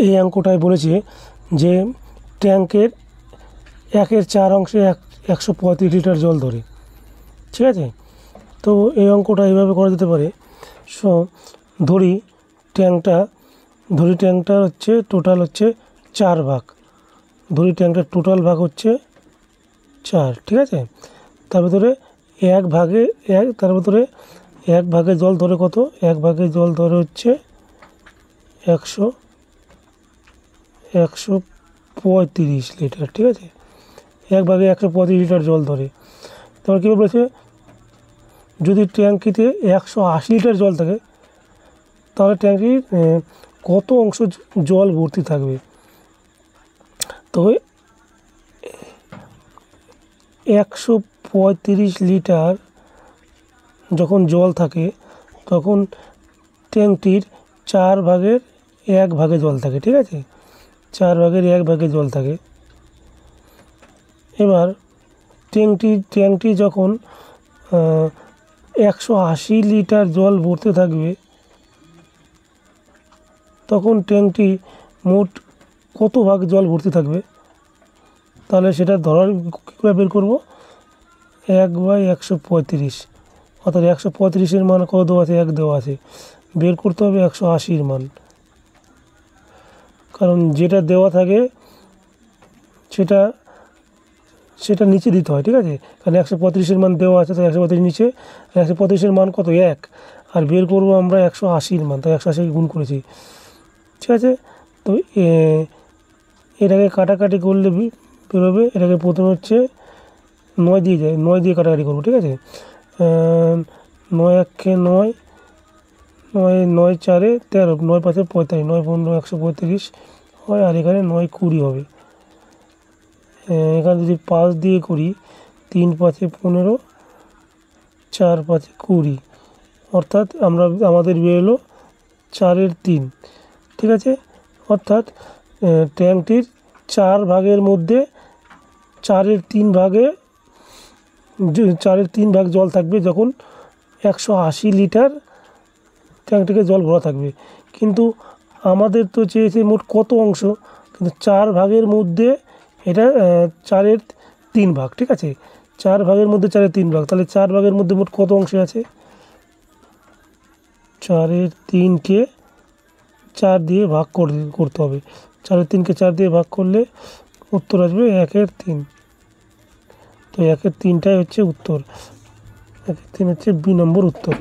এই অঙ্কটায় বলেছে যে ট্যাঙ্কের 1/4 অংশে 135 লিটার জল ধরে। ঠিক আছে, তো এই অঙ্কটা এইভাবে করা যেতে পারে। সো ধরি ট্যাঙ্কটা হচ্ছে টোটাল হচ্ছে 4 ভাগ। ধরি ট্যাঙ্কটার টোটাল ভাগ হচ্ছে 4। ঠিক আছে, তার ভিতরে তার ভিতরে 1 ভাগে জল ধরে কত? 1 ভাগে জল ধরে হচ্ছে 135 লিটার। ঠিক আছে, 1 ভাগে 135 লিটার জল ধরে। তারপর কী বলেছে, যদি ট্যাঙ্কিতে 180 লিটার জল থাকে তাহলে ট্যাঙ্কির কত অংশ জল ভর্তি থাকবে? তো 135 লিটার যখন জল থাকে তখন ট্যাঙ্কটির 4 ভাগের 1 ভাগে জল থাকে। ঠিক আছে, 4 ভাগের 1 ভাগে জল থাকে। এবার ট্যাঙ্কটি যখন 180 লিটার জল ভরতে থাকবে তখন ট্যাঙ্কটি মোট কত ভাগ জল ভর্তি থাকবে? তাহলে সেটা ধরার কীভাবে বের করবো? 1/135, অর্থাৎ 135-এর মান কত দেওয়া আছে? 1 দেওয়া আছে। বের করতে হবে 180-র মান, কারণ যেটা দেওয়া থাকে সেটা নিচে দিতে হয়। ঠিক আছে, কারণ 135-এর মান দেওয়া আছে, তাই 135 নিচে, 135-এর মান কত? 1। আর বের করবো আমরা 180-র মান, তাই 180-কে গুণ করেছি। ঠিক আছে, তো এটাকে কাটাকাটি করলে বেরোবে। এটাকে প্রথমে হচ্ছে 9 দিয়ে যায়, 9 দিয়ে কাটাকাটি করবো। ঠিক আছে, 9 1-এ 9, 9 4-এ 13, 9 5-এ 45, 9 15 135 হয়। আর এখানে 9 20 হবে। এখানে যদি 5 দিয়ে করি, 3 5-এ 15, 4 5-এ 20, অর্থাৎ আমাদের বেরোলো 4-এর 3। ঠিক আছে, অর্থাৎ ট্যাঙ্কটির 4 ভাগের মধ্যে 4-এর 3 ভাগ জল থাকবে যখন 180 লিটার ট্যাঙ্কটিকে জল ভরা থাকবে। কিন্তু আমাদের তো চেয়েছে মোট কত অংশ, কিন্তু 4 ভাগের মধ্যে এটা 4-এর 3 ভাগ। ঠিক আছে, 4 ভাগের মধ্যে 4-এর 3 ভাগ, তাহলে 4 ভাগের মধ্যে মোট কত অংশ আছে? 4-এর 3-কে 4 দিয়ে ভাগ করতে হবে। 4-এর 3-কে 4 দিয়ে ভাগ করলে উত্তর আসবে 1-এর 3। তো 1-এর 3টাই হচ্ছে উত্তর। 1-এর 3 হচ্ছে বি নম্বর উত্তর।